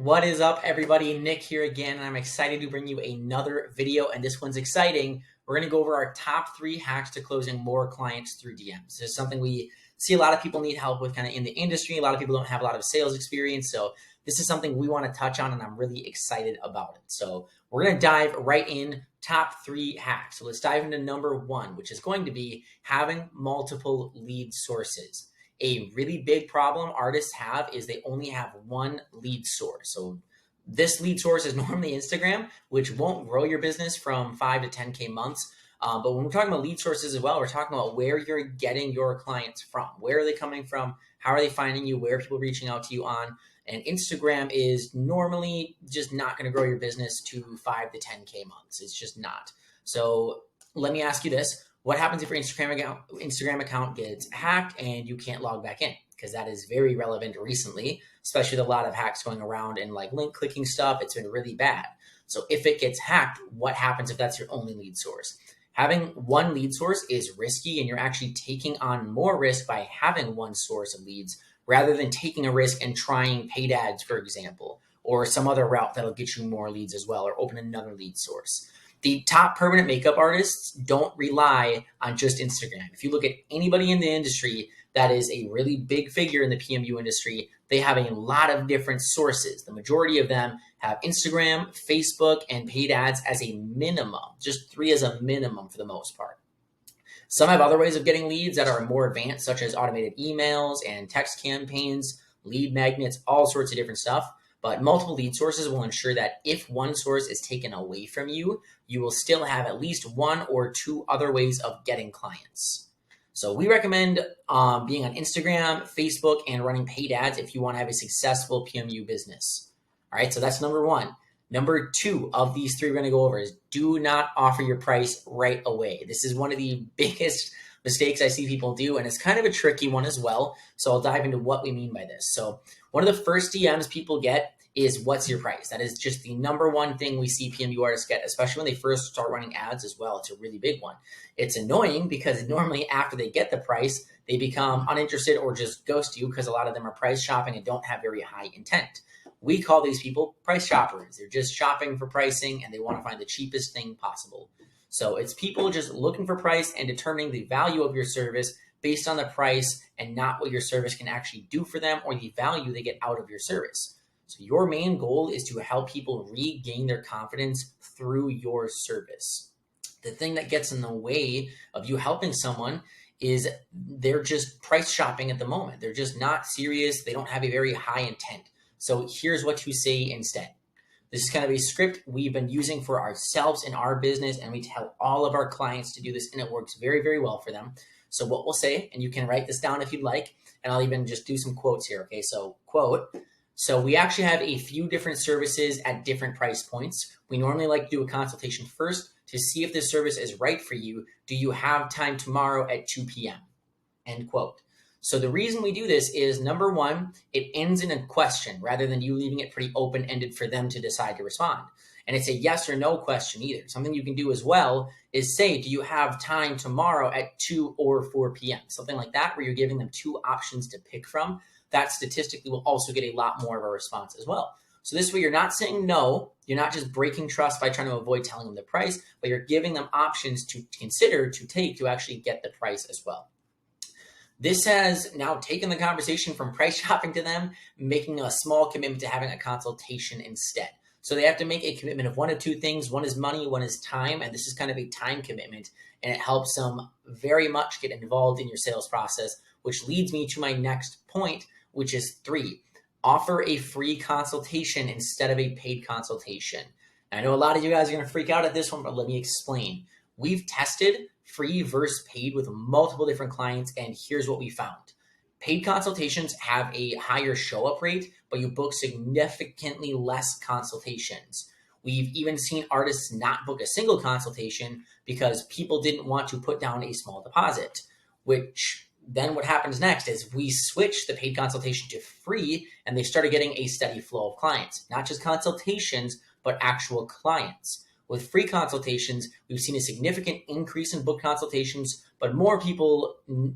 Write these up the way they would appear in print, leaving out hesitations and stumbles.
What is up, everybody? Nick here again, and I'm excited to bring you another video, and this one's exciting. We're going to go over our top 3 hacks to closing more clients through DMs. This is something we see a lot of people need help with kind of in the industry. A lot of people don't have a lot of sales experience, so this is something we want to touch on, and I'm really excited about it. So we're going to dive right in, top 3 hacks. So let's dive into number 1, which is going to be having multiple lead sources. A really big problem artists have is they only have one lead source. So this lead source is normally Instagram, which won't grow your business from 5 to 10K months. But when we're talking about lead sources as well, we're talking about where you're getting your clients from. Where are they coming from? How are they finding you? Where are people reaching out to you on? And Instagram is normally just not going to grow your business to 5 to 10K months. It's just not. So let me ask you this. What happens if your Instagram account gets hacked and you can't log back in? Because that is very relevant recently, especially with a lot of hacks going around and like link clicking stuff. It's been really bad. So if it gets hacked, what happens if that's your only lead source? Having one lead source is risky, and you're actually taking on more risk by having one source of leads rather than taking a risk and trying paid ads, for example, or some other route that'll get you more leads as well, or open another lead source. The top permanent makeup artists don't rely on just Instagram. If you look at anybody in the industry that is a really big figure in the PMU industry, they have a lot of different sources. The majority of them have Instagram, Facebook, and paid ads as a minimum, just 3 as a minimum for the most part. Some have other ways of getting leads that are more advanced, such as automated emails and text campaigns, lead magnets, all sorts of different stuff. But multiple lead sources will ensure that if one source is taken away from you, you will still have at least 1 or 2 other ways of getting clients. So we recommend being on Instagram, Facebook, and running paid ads if you want to have a successful PMU business. All right, so that's number 1. Number 2 of these 3 we're going to go over is do not offer your price right away. This is one of the biggest mistakes I see people do, and it's kind of a tricky one as well. So I'll dive into what we mean by this. So one of the first DMs people get is, what's your price? That is just the number 1 thing we see PMU artists get, especially when they first start running ads as well. It's a really big one. It's annoying because normally after they get the price, they become uninterested or just ghost you because a lot of them are price shopping and don't have very high intent. We call these people price shoppers. They're just shopping for pricing and they want to find the cheapest thing possible. So it's people just looking for price and determining the value of your service based on the price and not what your service can actually do for them or the value they get out of your service. So your main goal is to help people regain their confidence through your service. The thing that gets in the way of you helping someone is they're just price shopping at the moment. They're just not serious. They don't have a very high intent. So here's what you say instead. This is kind of a script we've been using for ourselves in our business, and we tell all of our clients to do this, and it works very, very well for them. So what we'll say, and you can write this down if you'd like, and I'll even just do some quotes here. Okay, so quote. So we actually have a few different services at different price points. We normally like to do a consultation first to see if this service is right for you. Do you have time tomorrow at 2 p.m.? End quote. So the reason we do this is, number 1, it ends in a question rather than you leaving it pretty open-ended for them to decide to respond. And it's a yes or no question either. Something you can do as well is say, do you have time tomorrow at 2 or 4 p.m.? Something like that, where you're giving them 2 options to pick from. That statistically will also get a lot more of a response as well. So this way you're not saying no, you're not just breaking trust by trying to avoid telling them the price, but you're giving them options to consider, to take, to actually get the price as well. This has now taken the conversation from price shopping to them making a small commitment to having a consultation instead. So they have to make a commitment of 1 of 2 things. One is money, one is time, and this is kind of a time commitment, and it helps them very much get involved in your sales process, which leads me to my next point, which is 3. Offer a free consultation instead of a paid consultation. Now, I know a lot of you guys are going to freak out at this one, but let me explain. We've tested free versus paid with multiple different clients, and here's what we found. Paid consultations have a higher show-up rate, but you book significantly less consultations. We've even seen artists not book a single consultation because people didn't want to put down a small deposit, which then what happens next is we switch the paid consultation to free, and they started getting a steady flow of clients, not just consultations, but actual clients. With free consultations, we've seen a significant increase in book consultations, but more people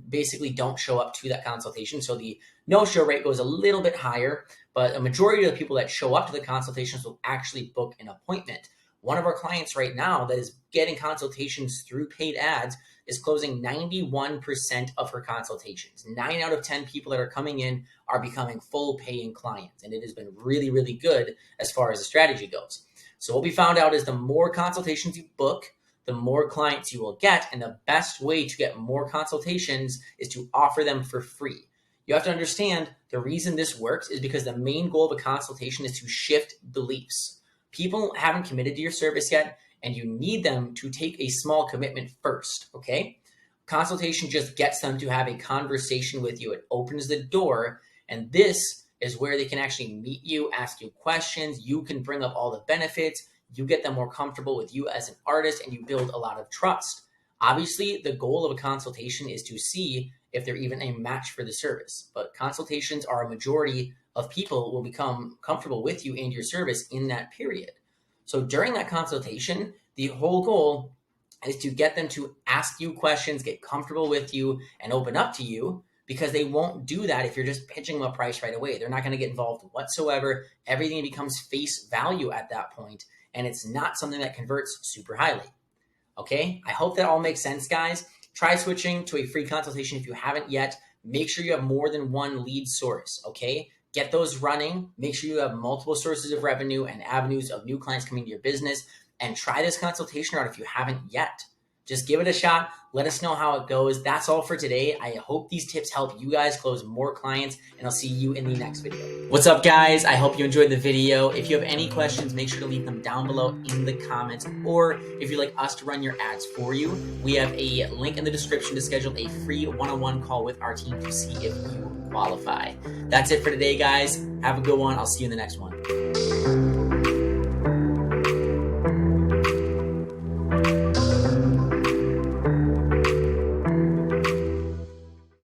basically don't show up to that consultation. So the no-show rate goes a little bit higher, but a majority of the people that show up to the consultations will actually book an appointment. One of our clients right now that is getting consultations through paid ads is closing 91% of her consultations. 9 out of 10 people that are coming in are becoming full paying clients. And it has been really, really good as far as the strategy goes. So what we found out is the more consultations you book, the more clients you will get. And the best way to get more consultations is to offer them for free. You have to understand the reason this works is because the main goal of a consultation is to shift beliefs. People haven't committed to your service yet, and you need them to take a small commitment first, okay? Consultation just gets them to have a conversation with you. It opens the door, and this is where they can actually meet you, ask you questions. You can bring up all the benefits. You get them more comfortable with you as an artist, and you build a lot of trust. Obviously, the goal of a consultation is to see if they're even a match for the service. But consultations are a majority of people will become comfortable with you and your service in that period. So during that consultation, the whole goal is to get them to ask you questions, get comfortable with you, and open up to you, because they won't do that if you're just pitching them a price right away. They're not going to get involved whatsoever. Everything becomes face value at that point, and it's not something that converts super highly. Okay, I hope that all makes sense, guys. Try switching to a free consultation if you haven't yet. Make sure you have more than one lead source, okay? Get those running. Make sure you have multiple sources of revenue and avenues of new clients coming to your business. And try this consultation route if you haven't yet. Just give it a shot. Let us know how it goes. That's all for today. I hope these tips help you guys close more clients, and I'll see you in the next video. What's up, guys? I hope you enjoyed the video. If you have any questions, make sure to leave them down below in the comments. Or if you'd like us to run your ads for you, we have a link in the description to schedule a free one-on-one call with our team to see if you qualify. That's it for today, guys. Have a good one. I'll see you in the next one.